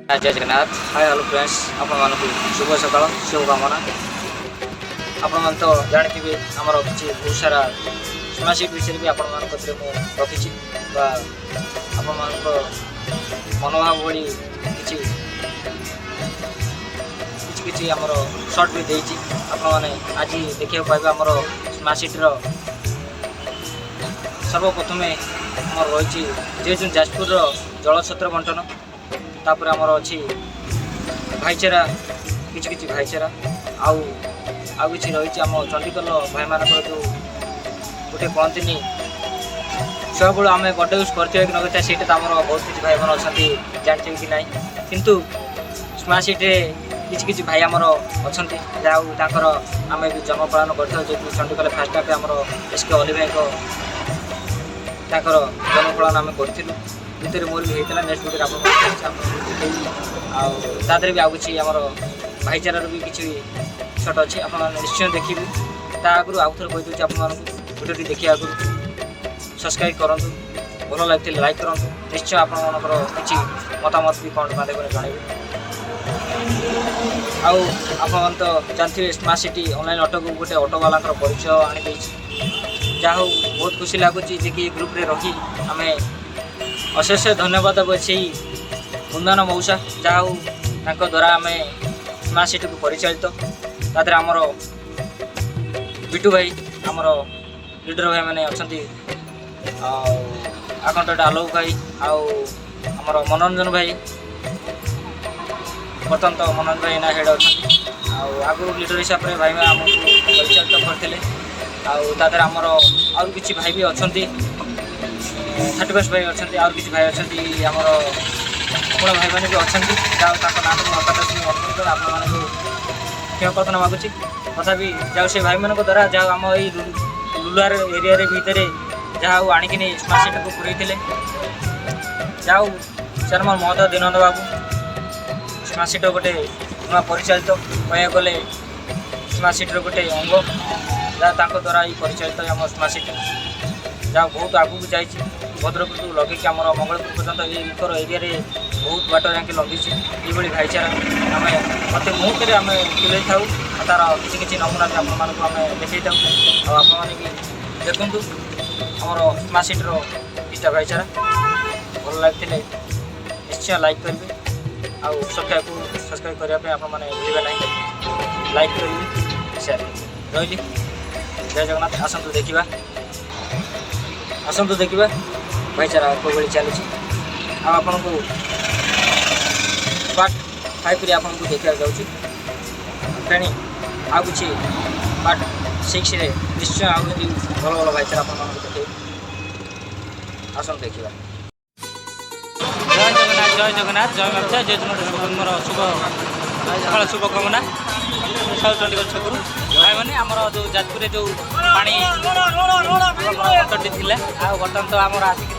जय Jagannath. Hi hello friends, आपण शुभ सकाल शुभकामना। आपण तो जानते आमर किसी बहुत सारा स्कॉलरशिप विषय भी आपण रखी मनोभाव भली किसी आमर सर्ट भी देती आपने आज देखा पाइबा आमर स्मार्टसिटी सर्वप्रथम आमर रही जेहेतु जाजपुर जलछत्र बंटन तापर आमर अच्छी भाईचारा किसी भाईचारा आउ कि रही आम चंडीगढ़ भाई मान जो गोटे कहती छुआ बेलू आम बड़े यूज करते कि न से बहुत किसी भाई बहन अच्छा जानते कि ना किंतु स्मार्ट सिटी किसी भाई आमर अच्छा जहाँकर आम भी जन्म पालन कर चंडीगढ़ फास्ट हाफ आमर एसके अली भाई जन्म पालन आम करूँ भितर मोर भी होता नेक्स्ट वीडियो आपरे भी आगे आमर भाईचार भी किसी छट अच्छे आप निश्चय देखिए आगु आउ थे कहीदे आपको वीडियो देखिए आगु सब्सक्राइब करूँ भल लगे लाइक करूँ निश्चय आपर किसी मतामत भी कौन माध्यम जनइबे आप तो जानते स्मार्ट सिटी ऑनलाइन ऑटो को गोटे ऑटो वाला परिचय आनी जहाँ बहुत खुशी लगुच कि ग्रुप रे रही आम अशेष धन्यवाद अच्छे मुंदन मौसा जहाँ द्वारा आम स्मार्ट सिटी को परिचालित तादर आमर बिटू भाई आमर लीडर भाई मैंने अच्छा आकाउंटेंट आलोक भाई आमर मनोरंजन भाई बर्तमान तो मनोरंजन भाई ना हेड अच्छा आगु लीडर हिसाब से भाई आमको परिचालित करते तादर आमर आउ कि भाई भी अच्छा 31 भाई अच्छा और किसी भाई अच्छा आमर अपना भाई मैंने भी अच्छा जहाँ नाम अनुरोध आपको क्षमा प्रार्थना मागुची तथापि जाऊ से भाई मान द्वारा जहाँ आम ये रूराल एरिया भितर जहाँ आणिक स्मार्ट सिटी को पूरे जाऊ सर मोर महोदय दीनंद बाबू स्मार्ट सिटी गोटे नुआ परिचालित कह गले स्मार्ट सिटी गोटे अंग जहाँ द्वारा ये परिचालित आम स्मार्ट सिटी जहाँ बहुत आगू जाइए भद्रक लगे आम मंगलपुर पर्यटन येकर एरिया बहुत बाट जाके लगी ये भाईचारा आम प्रति मुहूर्त आम तुले था तार किसी नमूना भी आम देखी था आपने भी देखूँ आमर स्मार्ट सिटी किसी भाईचारा भल लगे निश्चय लाइक करेंगे आउ सब्सक्राइब करने आपने भूलें ना लाइक करेंगे शेयर रही जय जगन्नाथ। आसतु देखा भाईचारा कौन चली आपन को पार्ट 5 रे आपन को देखा जाऊँ फेणी आ कि पार्ट 6 रे निश्चय आउ भल भल भाईचारा आप देखे आसतु देखा। जय जगन्नाथ जय माता जय मोर शुभ सकाल शुभकामना सब चंडीगढ़ छकू भाई मैंने आमर जो जाजपुर जो पानी थी बर्तमान तो आमर आसिक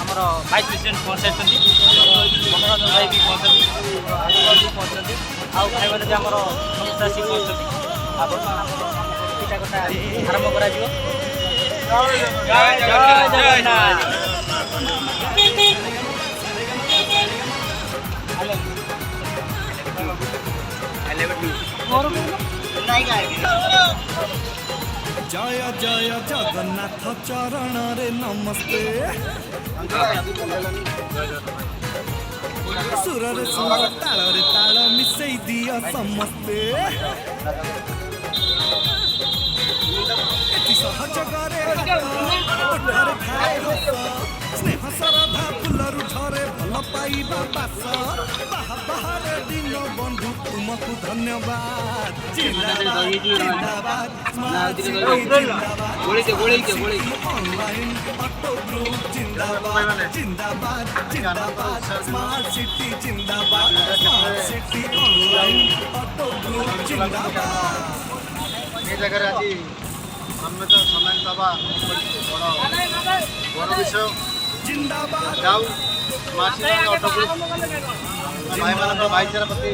आमर वाइस प्रेसिडेंट पहुँचाई मनोरंजन भाई भी पहुँचती आउ भाई मैंने आमर समस्त आसिक पहुँचती बर्तमान कथा आरंभ जय जय जगन्नाथ चरण रे नमस्ते सुर रे सुर ताल रे ताल मिसई दिया समस्ते एति सहज करे ओठारे खाए हस स्नेह सरधा फुलरु झरे भल पाइबा बास बाहर दिन बंधु तुमको धन्यवाद जिंदाबाद जिंदाबाद स्मार्ट सिटी जिंदाबाद ऑनलाइन ऑटो ग्रुप जिंदाबाद जिंदाबाद जिंदाबाद स्मार्ट सिटी जिंदाबाद smart city online auto group जिंदाबाद ये जगह आज सम्मेत सम्मान सभा बड़ विषय जिंदाबाद जाऊ स्मार्ट सिटी ऑटो ग्रुप भाई मान भाईचारा प्रति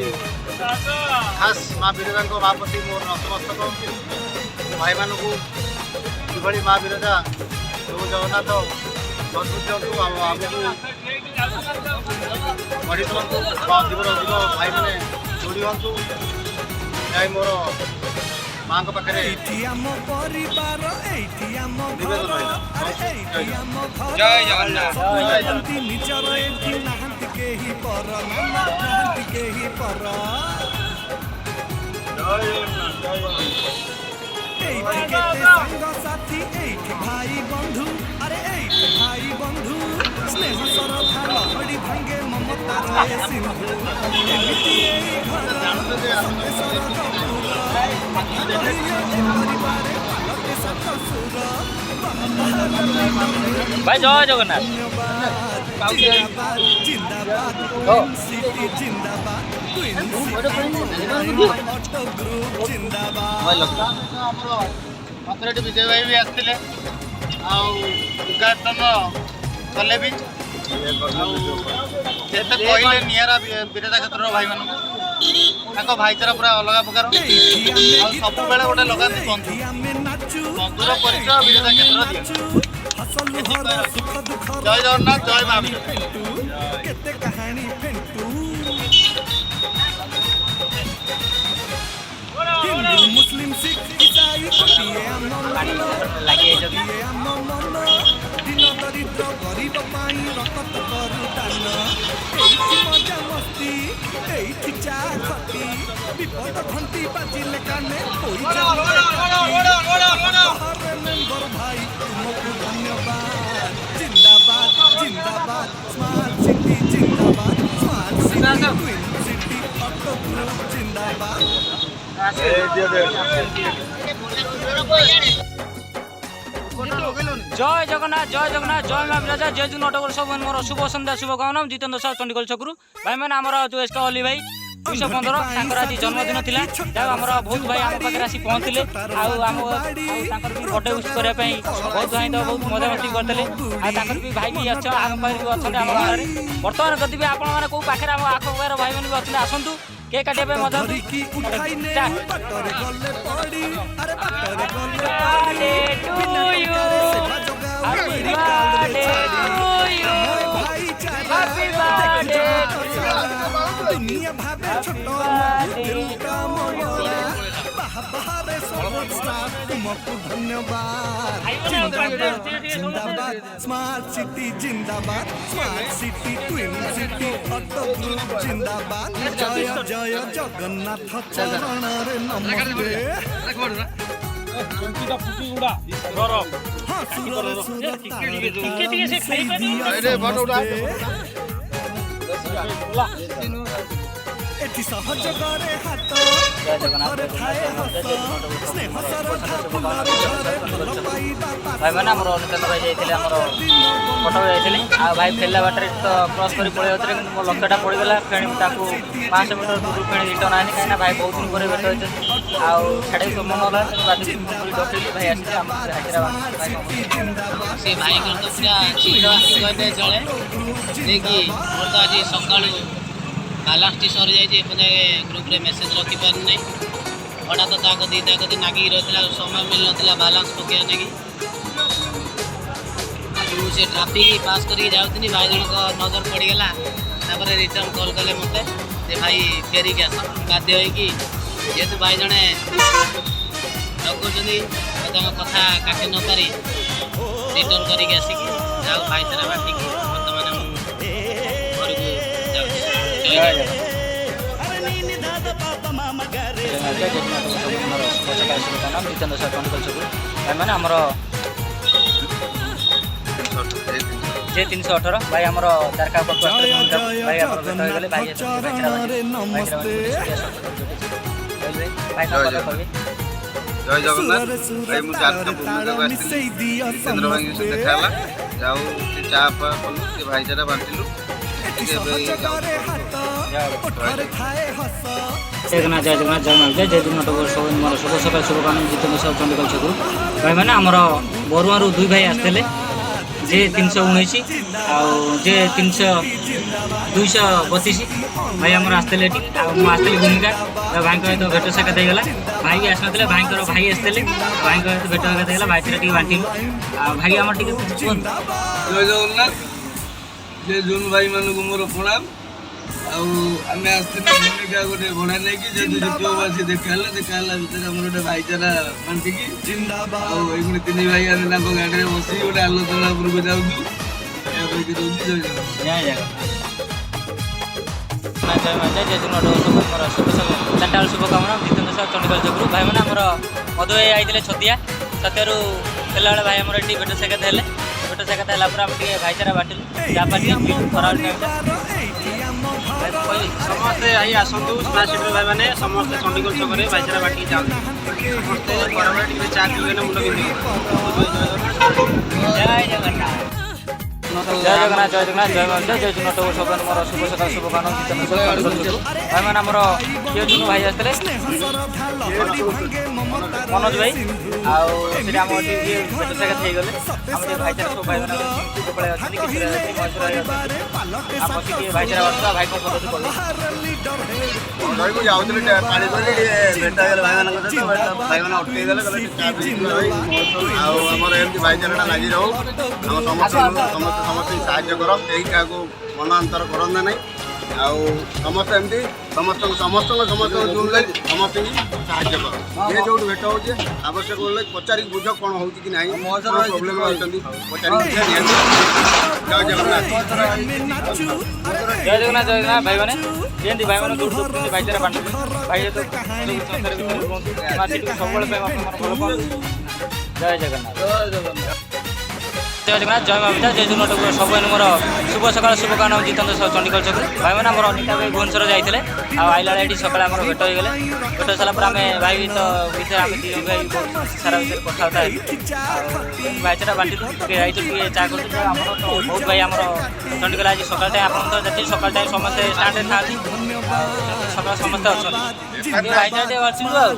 खास माँ बिरजा महाप्रति मोर नतमस्तक भाई मान कि माँ बिरजा प्रभु जगन्नाथ संस्कृति आमको ଗଢ଼ି ତୁଳନ୍ତୁ ଅଧିକରୁ ଅଧିକ ଭାଇମାନେ ଯୋଡ଼ି ହୁଅନ୍ତୁ। ଏହା ମୋର ମାଆଙ୍କ ପାଖରେ ନିବେଦନ ରହିଲା। ଜୟ ଜଗନ୍ନାଥ। ନିଜର ଏଠି ନାହାନ୍ତି କେହି ପର ନାହାନ୍ତି କେହି ପର এইটি কেতে সাঙ্গ সাথী এইটি ভাই বন্ধু আরে এইটি ভাই বন্ধু স্নেহ শ্রদ্ধা লহড়ি ভাঙ্গে মমতার এ সিন্ধু এমিতি এই ঘর সন্দেশর কপুর পরিবারে পালকে সাত সুর ভাই জয় জগন্নাথ। জিন্দাবাদ জিন্দাবাদ কুইন সিটি জিন্দাবাদ কুইন সিটি অটো গ্রুপ জিন্দাবাদ। ଆମର ଅଥରିଟି ବିଜୟ ଭାଇ ବି ଆସିଥିଲେ ଆଉ ଉଦ୍ଘାଟନ କଲେ ବି ଆଉ ସେ ତ କହିଲେ ନିଆରା ବିରଜା କ୍ଷେତ୍ରର ଭାଇମାନଙ୍କୁ ତାଙ୍କ ଭାଇଚାରା ପୁରା ଅଲଗା ପ୍ରକାର ଆଉ ସବୁବେଳେ ଗୋଟେ ଲଗାନ୍ତି ବନ୍ଧୁ ବନ୍ଧୁର ପରିଚୟ ବିରଜା କ୍ଷେତ୍ର ଦିଏ। ଜୟ ଜଗନ୍ନାଥ ଜୟ ମା କେତେ କାହାଣୀ ଫେଣ୍ଟୁ ହିନ୍ଦୁ ମୁସଲିମ ଶିଖ ଇସାଇ ଗୋଟିଏ ଆମ ମନ ଦିନ ଦରିଦ୍ର ଗରିବ ପାଇଁ ରକତ କରୁ ଦାନ ଏଇଠି ମଜା ମସ୍ତି ଏଇଠି ଚା ଖଟି ବିପଦ ଘଣ୍ଟି ବାଜିଲେ କାନେ ମେମ୍ବର ଭାଇ ତୁମକୁ ଧନ୍ୟବାଦ। ଜିନ୍ଦାବାଦ ଜିନ୍ଦାବାଦ ସ୍ମାର୍ଟ ସିଟି ଜିନ୍ଦାବାଦ smart city queen city auto group ଜିନ୍ଦାବାଦ। জয় জগন্নাথ জয় জগন্নাথ জয় মা বিরাজা জয় জুন অটোগ্রাফ সব মোর শুভ সন্ধ্যা শুভ কামনা জিতেନ୍ଦ୍র সাহু চଣ୍ଡିଖୋଲ ଛକରୁ ଭାଇମାନେ ଆମର ଯେଉଁ ଏଷ୍ଟ ଅଲି ଭାଇ 215 ତାଙ୍କର ଆଜି ଜନ୍ମଦିନ ଥିଲା। ଯାହା ଆମର ବହୁତ ଭାଇ ଆମ ପାଖରେ ଆସି ପହଞ୍ଚିଲେ ଆଉ ତାଙ୍କର ବି ବର୍ଥଡେ ୱିଶ୍ କରିବା ପାଇଁ ବହୁତ ଭାଇ ତ ବହୁତ ମଜାମସ୍ତି କରିଥିଲେ ଆଉ ତାଙ୍କର ବି ଭାଇ ବି ଆମ ପାଖରେ ବି ଅଛନ୍ତି ଆମ ଗାଁରେ। ବର୍ତ୍ତମାନ ଯଦି ବି ଆପଣମାନେ କେଉଁ ପାଖରେ ଆମ ଆଖପାଖର ଭାଇମାନେ ବି ଅଛନ୍ତି ଆସନ୍ତୁ କେକ୍ କାଟିବା ପାଇଁ ମଜା दुनिया भावे छोटो बाहरे तुमको धन्यवाद। जिंदाबाद जिंदाबाद स्मार्ट सिटी जिंदाबाद smart city queen city auto group जिंदाबाद। जय जय जगन्नाथ चरण रे नमस्ते। हाँ सुर सुर एठी सहज करे हाथ घरे थाए हस स्नेह श्रद्धा फुलर घरे फल पाइबा भाईମାନେ ଆମର ଅନୁଚନ୍ଦ୍ର ଭାଇ ଯାଇଥିଲେ ଆମର ଫଟୋ ଯାଇଥିଲେ ଆଉ ଭାଇ ଫେରିଲା ବାଟରେ ତ କ୍ରସ୍ କରି ପଳେଇ ଯାଉଥିଲେ କିନ୍ତୁ ମୋ ଲକ୍ଷ୍ୟଟା ପଡ଼ିଗଲା ଫେଣି ତାକୁ 500 ମିଟର ଦୂରରୁ ଫେଣି ରିଟର୍ନ ଆଇନି କାହିଁକିନା ଭାଇ ବହୁତ ଦିନ ପରେ ଭେଟ ହୋଇଛନ୍ତି ଆଉ ଛାଡ଼ିବାକୁ ମନ ହେଲା ତେଣୁ ବାଧ୍ୟ ଡକେଇଲି ଭାଇ ଆସିଲେ ଆମ ହାଇଦ୍ରାବାଦ ସେ ଭାଇଙ୍କର ତ ପୁରା ଶୀଘ୍ର ଆସି କହିଲେ ଚଳେ ଯିଏକି ମୋର ତ ଆଜି ସକାଳୁ ବାଲାନ୍ସଟି ସରିଯାଇଛି ଏପର୍ଯ୍ୟନ୍ତ ଗ୍ରୁପ୍ରେ ମେସେଜ୍ ରଖିପାରୁନି ହଠାତ୍ ତା କତି ନାଗିକି ରହିଥିଲା ସମୟ ମିଳିନଥିଲା ବାଲାନ୍ସ ପକାଇବା ଲାଗି ଆଉ ସେ ଟ୍ରାଫିକ୍ ପାସ୍ କରିକି ଯାଉଥିଲି ଭାଇ ଜଣଙ୍କ ନଜର ପଡ଼ିଗଲା ତାପରେ ରିଟର୍ନ କଲ୍ କଲେ ମୋତେ ଯେ ଭାଇ ଫେରିକି ଆସ ବାଧ୍ୟ ହୋଇକି ଯେହେତୁ ଭାଇ ଜଣେ ଡକଉଛନ୍ତି ତାଙ୍କ କଥା କାଟି ନପାରି ରିଟର୍ନ କରିକି ଆସିକି ଯାଉ ଭାଇଚାରା ବାଟିକି ବର୍ତ୍ତମାନ ମୁଁ ଘରକୁ ଯାଉଛି। ଜିତେନ୍ଦ୍ର ସାହୁ ଚଣ୍ଡିଖୋଲ ଛକରୁ ଭାଇମାନେ ଆମର J318 ଭାଇ ଆମର ଜାରକା ପାଖକୁ ଆସିଥିଲେ ଭାଇ ଆମର ଭେଟ ହୋଇଗଲେ ଭାଇ ଜୟ ଜଗନ୍ନାଥ ଭାଇ ମୁଁ ଜାରକା ଭୁବନେଶ୍ୱରକୁ ଆସିଥିଲି ଜିତେନ୍ଦ୍ର ଭାଇଙ୍କ ସହିତ ଦେଖା ହେଲା ଯାଉ ଚା ଫା କଲୁ ସେ ଭାଇଚାରା ବାଣ୍ଟିଲୁ ଜଗନ୍ନାଥ ଜୟ ଜଗନ୍ନାଥ ଜୟ ମାଉଜା ଜୟ ଜଗନ୍ନାଥ ମୋର ଶୁଭ ସକାଳ ଶୁଭକାମନା ଜିତେନ୍ଦ୍ର ସାହୁ ଚଣ୍ଡିଖୋଲ ଛକରୁ ଭାଇମାନେ ଆମର ବରୁଆରୁ ଦୁଇ ଭାଇ ଆସିଥିଲେ J319 ଆଉ J232 ଭାଇ ଆମର ଆସିଥିଲେ ଏଠି ଆଉ ମୁଁ ଆସିଥିଲି ଭୂମିକା ଭାଇଙ୍କ ସହିତ ଭେଟ ସାକ୍ଷାତ ହେଇଗଲା ଭାଇ ବି ଆସିନଥିଲେ ଭାଇଙ୍କର ଭାଇ ଆସିଥିଲେ ଭାଇଙ୍କ ସହିତ ଭେଟ ସାକ୍ଷାତ ହେଇଗଲା ଭାଇଥିରେ ଟିକେ ବାଣ୍ଟିଲୁ ଆଉ ଭାଇ ଆମର ଟିକେ କୁହନ୍ତୁ। ଜୟ ଜଗନ୍ନାଥ ଯେ ଜୁନ୍ ଭାଇମାନଙ୍କୁ ମୋର ପ୍ରଣାମ ଆଉ ଆମେ ଆସିଥିଲୁ ଭୂମିକା ଗୋଟେ ଭଡ଼ା ନେଇକି ଯଦି ଦ୍ୱିତୀୟବାସୀ ଦେଖାହେଲା ଭିତରେ ଆମର ଗୋଟେ ଭାଇଚାରା ବାଣ୍ଟିକି ଆଉ ଏଇଗୁଳି ତିନି ଭାଇ ଆମେ ତାଙ୍କ ଗାଡ଼ିରେ ବସିକି ଗୋଟେ ଆଲୋଚନା ଉପରକୁ ଯାଉଛୁ ଏହା କହିକି ରହୁଛି ଜୟ ଜଗନ୍ନାଥ। ଜୟ ଜଗନ୍ନାଥ ଜୟ ଜଗନ୍ନାଥ ମୋର ଚାରିଟା ବେଳ ଶୁଭକାମନା ଜିତେନ୍ଦ୍ର ସାର୍ ଚଣ୍ଡିଖୋଲ ଯୋଗୁରୁ ଭାଇମାନେ ଆମର ମଧୁ ଭାଇ ଆଇଥିଲେ ଛତିଆରୁ ଫେରିଲାବେଳେ ଭାଇ ଆମର ଏଠି ଭେଟ ସାକ୍ଷାତ ହେଲେ ଭେଟ ସାକ୍ଷାତ ହେଲା ପରେ ଆମେ ଟିକେ ଭାଇଚାରା ବାଟିଲୁ ଯାହା ପାଟି ଖରାବେଳେ ସମସ୍ତେ ଆଇ ଆସନ୍ତୁ ସ୍ମାର୍ଟ ସିଟିର ଭାଇମାନେ ସମସ୍ତେ ଚଣ୍ଡିଖୋଲ ଛକରେ ଭାଇଚାରା ବାଟିକି ଯାଆନ୍ତୁ ସମସ୍ତେ ବରାବର ଟିକେ ଚା ପିଇବେ ମୁଣ୍ଡ ବିନ୍ଧିବ। ଜୟ ଜଗନ୍ନାଥ ଜୟ ଜଗନ୍ନାଥ ସବନ ମୋର ଶୁଭ ସକାଳ ଶୁଭକାମନା ଭାଇମାନେ ଆମର କିଏ ଜୁନୁ ଭାଇ ଆସିଥିଲେ ମନୋଜ ଭାଇ ଆଉ ସେଠି ଆମ ଏଠି ଭେଟ ସାକ୍ଷାତ ହେଇଗଲେ ଆମର ଟିକେ ଭାଇଚାରା ସବୁ ଭାଇମାନେ ପଳେଇ ଅଛନ୍ତି କିଛି ମହେଶ୍ୱର ଭାଇ ଅଛନ୍ତି ଆମ ଟିକେ ଭାଇଚାରା ବାର୍ତ୍ତା ଭାଇ କ'ଣ ପଦ୍ଧତି କଲେ ରହିବୁ ଯାଉଥିଲି ପାଣି କରି ଭେଟ ହେଇଗଲେ ଭାଇମାନଙ୍କ ସହିତ ଭାଇମାନେ ଅଟକେଇ ଦେଲେ କହିଲେ ଚା ପିଇଯିବା ଭାଇ ଆଉ ଆମର ଏମିତି ଭାଇଚାରାଟା ଲାଗି ରହୁ ଆମ ସମସ୍ତଙ୍କୁ ସାହାଯ୍ୟ କର କେହି କାହାକୁ ମନ ଅନ୍ତର କରନ୍ତା ନାହିଁ ଆଉ ସମସ୍ତେ ଏମିତି ସମସ୍ତଙ୍କୁ ଜୁମ୍ଲେ ସମସ୍ତଙ୍କୁ ସାହାଯ୍ୟ କର ଯିଏ ଯେଉଁଠି ଭେଟ ହେଉଛି ଆବଶ୍ୟକ ହେଲେ ପଚାରିକି ବୁଝ କ'ଣ ହେଉଛି କି ନାହିଁ କ'ଣ ପ୍ରୋବ୍ଲେମ୍ ଅଛନ୍ତି ପଚାରିକି ନିହାତି ଜୟ ଜଗନ୍ନାଥ ଭାଇମାନେ ଯେମିତି ଭାଇମାନେ ଯୋଉଠି ଭାଇଚାରା ବାଣ୍ଟୁଛନ୍ତି ଭାଇ ସବୁବେଳେ ପାଇଁ ଆପଣଙ୍କର ଭଲ ଜୟ ଜଗନ୍ନାଥ ଜୟ ଜଗନ୍ନାଥ ଜୟ ମାତା ଜୟ ଜଗନ୍ନାଥ ସବୁ ମୋର ଶୁଭ ସକାଳ ଶୁଭକାମନା ଜିତେନ୍ଦ୍ର ଚଣ୍ଡିଖୋଲ ଛକରେ ଭାଇମାନେ ଆମର ଅନିତା ଭାଇ ଭୁବନେଶ୍ୱର ଯାଇଥିଲେ ଆଉ ଆଇଲା ବେଳେ ଏଠି ସକାଳେ ଆମର ଭେଟ ହେଇଗଲେ ଭେଟ ହେଇସାରିଲା ପରେ ଆମେ ଭାଇ ଭିତରେ ଆମେ ଦୁଇ ଭାଇ ସାରା ବିଷୟରେ କଥାବାର୍ତ୍ତା ହେଲୁ ଆଉ ଭାଇଚାରା ବାଣ୍ଟିଲୁ ଟିକେ ଯାଇଥିଲୁ ଟିକେ ଚା କରୁଛୁ ଆମର ବହୁତ ଭାଇ ଆମର ଚଣ୍ଡିଖୋଲ ଆଜି ସକାଳ ଟାଇମ୍ ଆପଣ ତ ଯେତିକି ସକାଳ ଟାଇମ୍ ସମସ୍ତେ ଷ୍ଟାଣ୍ଡରେ ଥାଆନ୍ତି ଆଉ ସକାଳ ସମସ୍ତେ ଅଛନ୍ତି ଭାଇଚାରା ଟିକେ ବାଣ୍ଟିଲୁ ଆଉ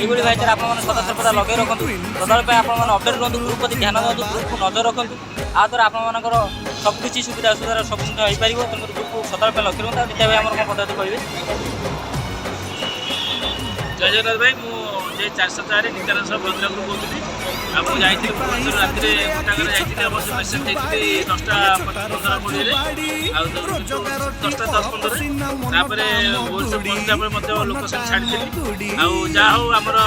ଏଇଭଳି ଭାଇଚାରା ଆପଣମାନେ ସଦାସର୍ବଦା ଲଗେଇ ରଖନ୍ତୁ ସଦାବେଳେ ପାଇଁ ଆପଣମାନେ ଅପଡେଟ୍ ରୁହନ୍ତୁ ଗ୍ରୁପ୍ ପ୍ରତି ଧ୍ୟାନ ଦିଅନ୍ତୁ ଗ୍ରୁପ୍କୁ ନଜର ରଖନ୍ତୁ ଆ ଦ୍ୱାରା ଆପଣମାନଙ୍କର ସବୁକିଛି ସୁବିଧା ଅସୁବିଧାର ସବୁ ଜିନିଷ ହେଇପାରିବ ତେଣୁକରି ଗ୍ରୁପ୍କୁ ସଦାବେଳେ ପାଇଁ ଲକ୍ଷ୍ୟ ରୁହନ୍ତୁ ଆଉ ନିତ୍ୟ ଭାଇ ଆମର କ'ଣ ପଦ୍ଧତି କହିବେ ଜୟ ଜଗନ୍ନାଥ ଭାଇ ମୁଁ ଯେ 404 ନିତ୍ୟାନନ୍ଦ ଭଦ୍ରକରୁ କହୁଥିଲି ଆଉ ମୁଁ ଯାଇଥିଲି ଭୁବନେଶ୍ୱର ରାତିରେ ଗୋଟାକରେ ଯାଇଥିଲି ଅବଶ୍ୟ ମେସେଜ୍ ଦେଇଥିଲି 10:15-20ରେ ଆଉ 10:10-15ରେ ତାପରେ ଭୁବନେଶ୍ୱର ପହଞ୍ଚିଲା ପରେ ମଧ୍ୟ ଲୋକେସନ୍ ଛାଡ଼ିଥିଲି ଆଉ ଯାହା ହଉ ଆମର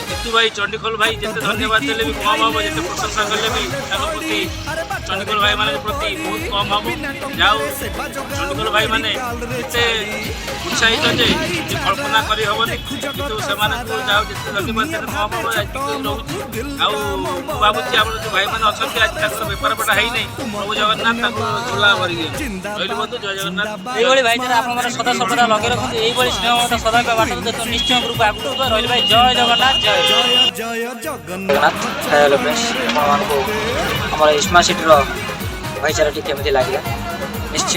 ଜିତୁ ଭାଇ ଚଣ୍ଡିଖୋଲ ଭାଇ ଯେତେ ଧନ୍ୟବାଦ ଦେଲେ ବି କମ୍ ହେବ ଯେତେ ପ୍ରଶଂସା କଲେ ବି ତାଙ୍କ ପ୍ରତି ଚଣ୍ଡିଖୋଲ ଭାଇମାନଙ୍କ ପ୍ରତି ବହୁତ କମ୍ ହେବ ଯାହା ହଉ ଚଣ୍ଡିଖୋଲ ଭାଇମାନେ ଏତେ ଉତ୍ସାହିତ ଯେ କଳ୍ପନା କରିହେବନି କିନ୍ତୁ ସେମାନଙ୍କୁ ଯାହା ଯେତେ ଧନ୍ୟବାଦ ଦେଲେ କମ୍ ହେବ ରହୁଛି ଆଉ ମୁଁ ଭାବୁଛି ଆମର ଯେଉଁ ଭାଇମାନେ ଅଛନ୍ତି ଆଜି ତାଙ୍କର ବେପାର ପଟା ହେଇନି ପ୍ରଭୁ ଜଗନ୍ନାଥ ତାଙ୍କୁ ଝୋଲା କରିଦିଅନ୍ତୁ ରହିଲି ବନ୍ଧୁ ଜୟ ଜଗନ୍ନାଥ ଏଇଭଳି ଭାଇଚାରା ଆପଣମାନେ ସଦା ସର୍ବଦା ଲଗେଇ ରଖନ୍ତୁ ଏଇଭଳି ସ୍ନେହ ମମତା ସଦା ବାଟନ୍ତୁ ନିଶ୍ଚୟ ଗ୍ରୁପ ଆଗକୁ ରହିଲି ଭାଇ ଜୟ ଜଗନ୍ନାଥ ଜୟ ଜଗନ୍ନାଥ ହ୍ୟାଲୋ ଫ୍ରେଣ୍ଡସ୍ ଆପଣମାନଙ୍କୁ ଆମର ସ୍ମାର୍ଟ ସିଟିର ଭାଇଚାରାଟି କେମିତି ଲାଗିଲା ନିଶ୍ଚୟ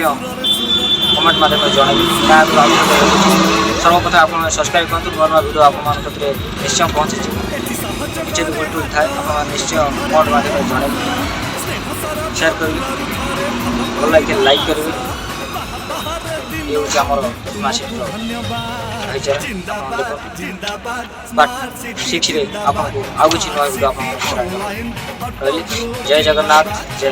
କମେଣ୍ଟ ମାଧ୍ୟମରେ ଜଣାଇବେ ତାହାକୁ ସର୍ବପ୍ରଥମେ ଆପଣମାନେ ସବସ୍କ୍ରାଇବ୍ କରନ୍ତୁ ନୂଆ ନୂଆ ଭିଡ଼ିଓ ଆପଣମାନଙ୍କ କତିରେ ନିଶ୍ଚୟ ପହଞ୍ଚିଯିବ କିଛି ବି ଭୁଲ ଥାଏ ଆପଣମାନେ ନିଶ୍ଚୟ କମେଣ୍ଟ ମାଧ୍ୟମରେ ଜଣାଇବେ ସେୟାର କରିବେ ଭଲ ଲାଗିଲେ ଲାଇକ୍ କରିବେ ये हूँ आमर स्मार्ट सिटीर भाईचारा बट सिक्स आपको आउ कि नुआ भिडियो आप जय जगन्नाथ जय